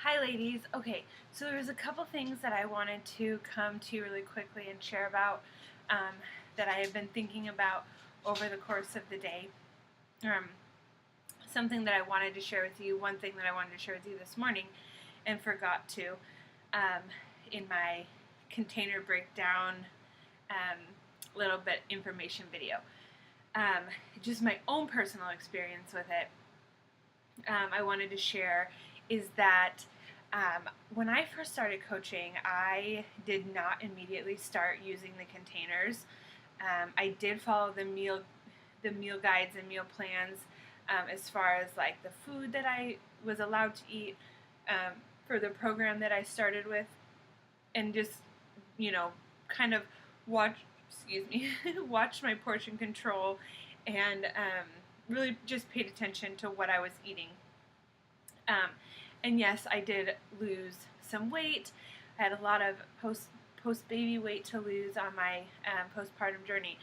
Hi ladies. Okay, so there's a couple things that I wanted to come to you really quickly and share about um, that I have been thinking about over the course of the day. Um, Something that I wanted to share with you, one thing that I wanted to share with you this morning and forgot to um, in my container breakdown um, little bit information video. Um, just my own personal experience with it. I wanted to share is that when I first started coaching, I did not immediately start using the containers. I did follow the meal guides and meal plans as far as like the food that I was allowed to eat um, for the program that I started with, and just kind of watch excuse me watch my portion control and really just paid attention to what I was eating. Um, and yes, I did lose some weight. I had a lot of post baby weight to lose on my postpartum journey,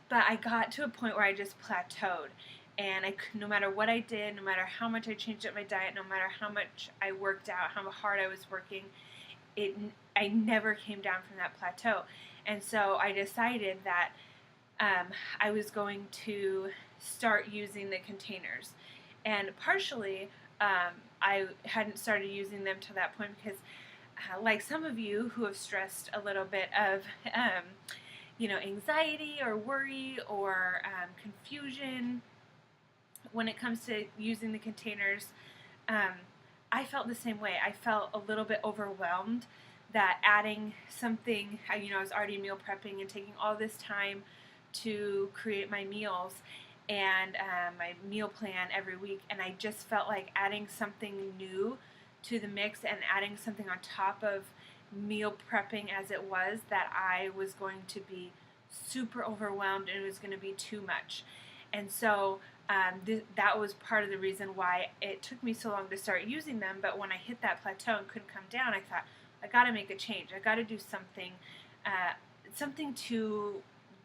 but I got to a point where I just plateaued. And no matter what I did, no matter how much I changed up my diet, no matter how much I worked out, how hard I was working, I never came down from that plateau. And so I decided that I was going to start using the containers. And partially, I hadn't started using them to that point because, like some of you who have stressed a little bit of, anxiety or worry or confusion when it comes to using the containers, I felt the same way. I felt a little bit overwhelmed that adding something, I was already meal prepping and taking all this time to create my meals and my meal plan every week, and I just felt like adding something new to the mix and adding something on top of meal prepping as it was, that I was going to be super overwhelmed and it was going to be too much. And so that was part of the reason why it took me so long to start using them. But when I hit that plateau and couldn't come down, I thought, I got to make a change. I got to do something, something to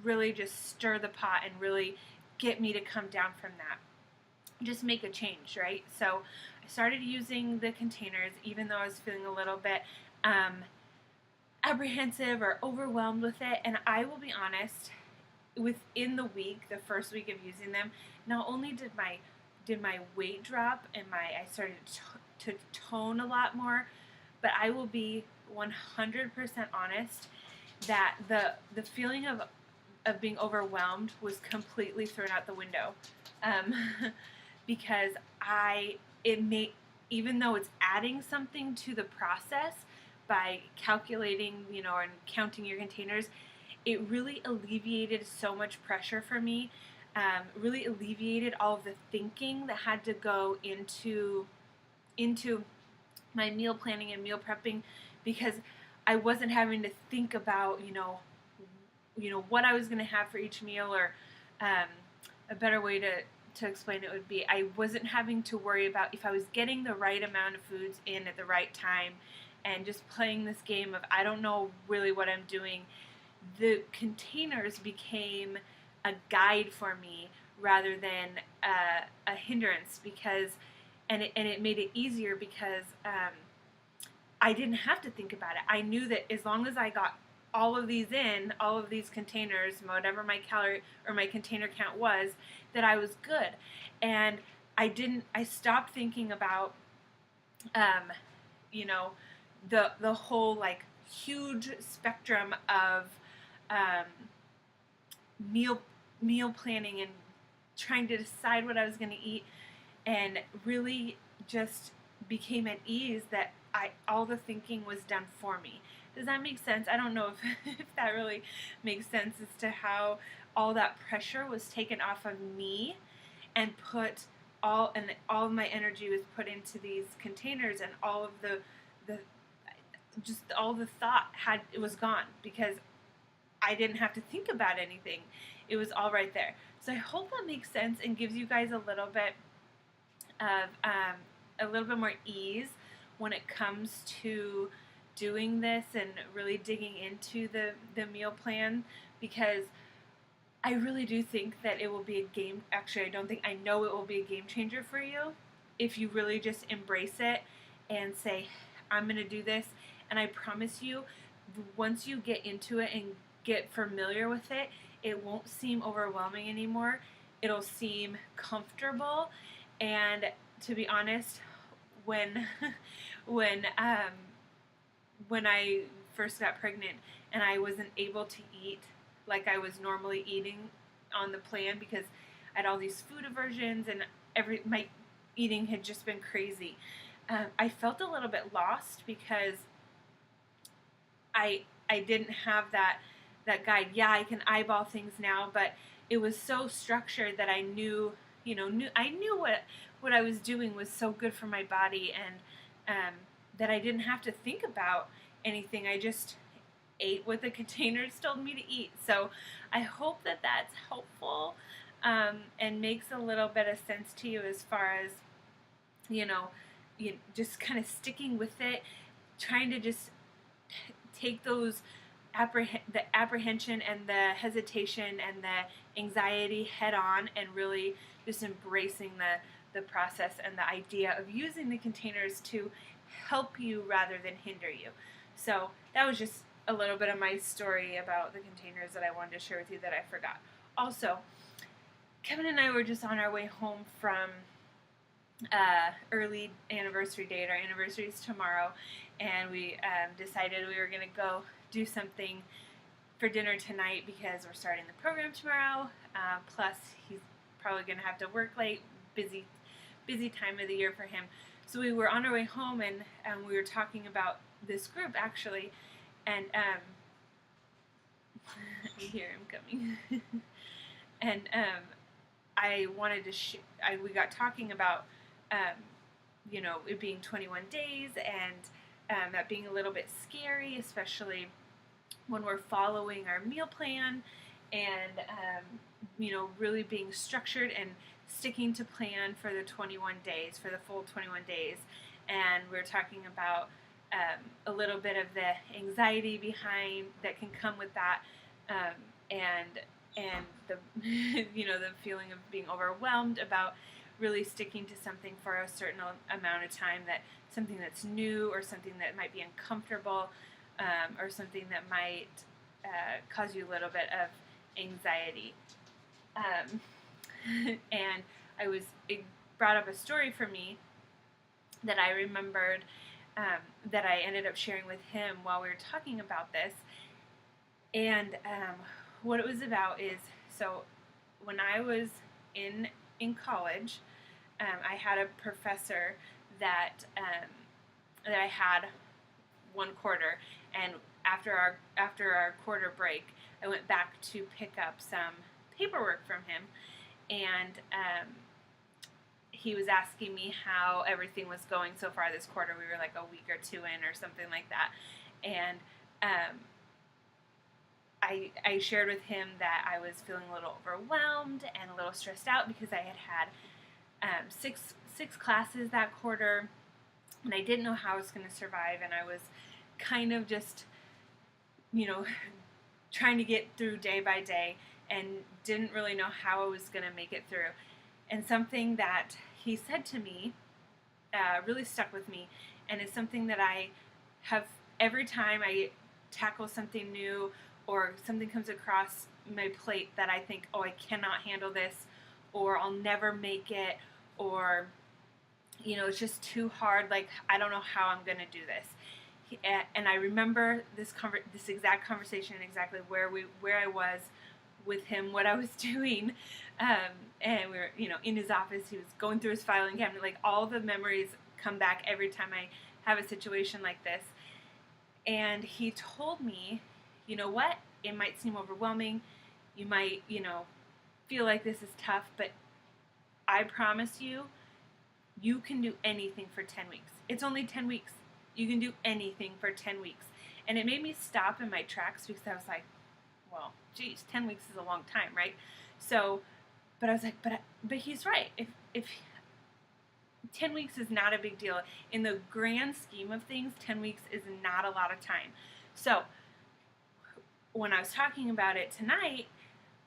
really just stir the pot and really get me to come down from that. Just make a change, right? So I started using the containers, even though I was feeling a little bit apprehensive or overwhelmed with it. And I will be honest, within the week, the first week of using them, not only did my weight drop and I started to tone a lot more, but I will be 100% honest that the feeling of being overwhelmed was completely thrown out the window, because even though it's adding something to the process by calculating, and counting your containers, it really alleviated so much pressure for me. Really alleviated all of the thinking that had to go into my meal planning and meal prepping, because I wasn't having to think about what I was going to have for each meal, or a better way to explain it would be, I wasn't having to worry about if I was getting the right amount of foods in at the right time, and just playing this game of I don't know really what I'm doing. The containers became a guide for me rather than a hindrance, because it made it easier because I didn't have to think about it. I knew that as long as I got all of these containers, whatever my calorie or my container count was, that I was good. And I stopped thinking about the whole like huge spectrum of meal planning and trying to decide what I was going to eat, and really just became at ease that all the thinking was done for me. Does that make sense? I don't know if that really makes sense as to how all that pressure was taken off of me and all of my energy was put into these containers, and all of the just all the thought it was gone, because I didn't have to think about anything. It was all right there. So I hope that makes sense and gives you guys a little bit more ease when it comes to doing this and really digging into the meal plan, because I really do think that it will be I know it will be a game changer for you if you really just embrace it and say, I'm going to do this. And I promise you, once you get into it and get familiar with it, it won't seem overwhelming anymore. It'll seem comfortable. And to be honest, when when when I first got pregnant and I wasn't able to eat like I was normally eating on the plan because I had all these food aversions and my eating had just been crazy. I felt a little bit lost because I didn't have that guide. Yeah, I can eyeball things now, but it was so structured that I knew what I was doing was so good for my body, and that I didn't have to think about anything. I just ate what the containers told me to eat. So I hope that that's helpful and makes a little bit of sense to you as far as, you just kind of sticking with it, trying to just take those the apprehension and the hesitation and the anxiety head on, and really just embracing the process and the idea of using the containers to help you rather than hinder you. So that was just a little bit of my story about the containers that I wanted to share with you that I forgot. Also, Kevin and I were just on our way home from early anniversary date. Our anniversary is tomorrow, and we decided we were going to go do something for dinner tonight because we're starting the program tomorrow. Plus, he's probably going to have to work late. Busy time of the year for him. So we were on our way home, and we were talking about this group actually, and I hear him coming. And I wanted to. We got talking about it being 21 days and that being a little bit scary, especially when we're following our meal plan and really being structured and sticking to plan for the 21 days, for the full 21 days. And we're talking about a little bit of the anxiety behind that can come with that, and the the feeling of being overwhelmed about really sticking to something for a certain amount of time, that something that's new or something that might be uncomfortable, or something that might cause you a little bit of anxiety. And it brought up a story for me that I remembered, that I ended up sharing with him while we were talking about this. And what it was about is, so when I was in college, I had a professor that I had one quarter, and after our quarter break, I went back to pick up some paperwork from him, and he was asking me how everything was going so far this quarter. We were like a week or two in or something like that, and I shared with him that I was feeling a little overwhelmed and a little stressed out because I had six classes that quarter, and I didn't know how I was going to survive, and I was kind of just, trying to get through day by day and didn't really know how I was going to make it through. And something that he said to me really stuck with me, and it's something that I have every time I tackle something new or something comes across my plate that I think, oh, I cannot handle this, or I'll never make it, or it's just too hard, like I don't know how I'm going to do this. And I remember this exact conversation, exactly where I was with him, what I was doing, and we were in his office. He was going through his filing cabinet. Like, all the memories come back every time I have a situation like this. And he told me, you know what, it might seem overwhelming, you might feel like this is tough, but I promise you, you can do anything for 10 weeks. It's only 10 weeks. You can do anything for 10 weeks. And it made me stop in my tracks because I was like, well, geez, 10 weeks is a long time, right? So, but I was like, but he's right. If 10 weeks is not a big deal. In the grand scheme of things, 10 weeks is not a lot of time. So, when I was talking about it tonight,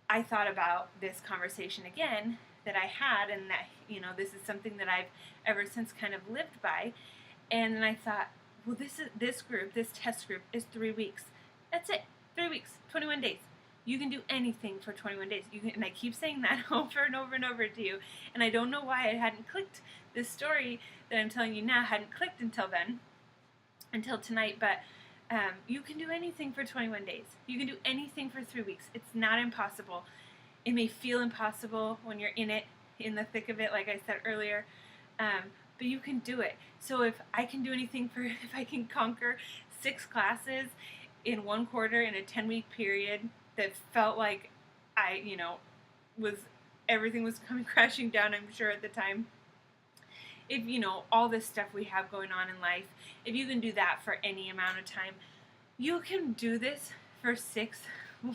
I thought about this conversation again that I had, and that, this is something that I've ever since kind of lived by. And then I thought, well, this test group is 3 weeks. That's it, 3 weeks, 21 days. You can do anything for 21 days. And I keep saying that over and over and over to you. And I don't know why it hadn't clicked. This story that I'm telling you now hadn't clicked until then, until tonight. But you can do anything for 21 days. You can do anything for 3 weeks. It's not impossible. It may feel impossible when you're in it, in the thick of it, like I said earlier. But you can do it. So if I can do anything if I can conquer 6 classes in 1 quarter in a 10-week period that felt like everything was coming crashing down, I'm sure at the time. If all this stuff we have going on in life, if you can do that for any amount of time, you can do this for 6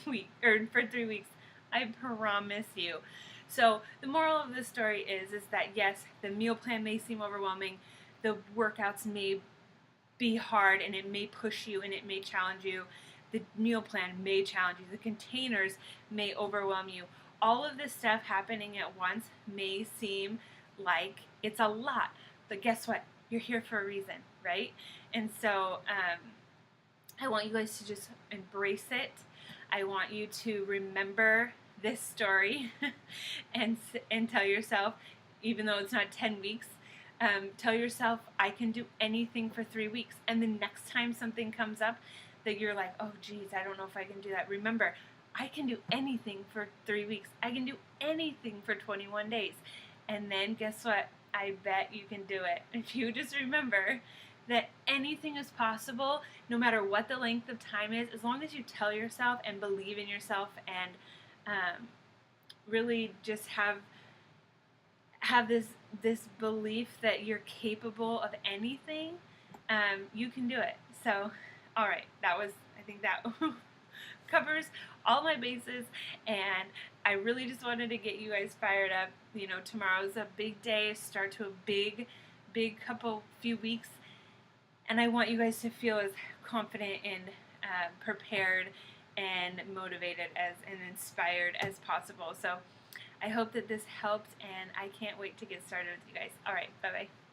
weeks or for 3 weeks. I promise you. So the moral of the story is that yes, the meal plan may seem overwhelming, the workouts may be hard, and it may push you and it may challenge you. The meal plan may challenge you. The containers may overwhelm you. All of this stuff happening at once may seem like it's a lot, but guess what? You're here for a reason, right? And so I want you guys to just embrace it. I want you to remember this story and tell yourself, even though it's not 10 weeks, tell yourself, I can do anything for 3 weeks. And the next time something comes up that you're like, oh geez, I don't know if I can do that, remember, I can do anything for 3 weeks. I can do anything for 21 days. And then guess what? I bet you can do it. If you just remember that anything is possible, no matter what the length of time is, as long as you tell yourself and believe in yourself and really just have this belief that you're capable of anything, you can do it. So, all right, I think that covers all my bases, and I really just wanted to get you guys fired up. Tomorrow's a big day, start to a big few weeks, and I want you guys to feel as confident and prepared and motivated and inspired as possible. So I hope that this helped, and I can't wait to get started with you guys. All right, bye-bye.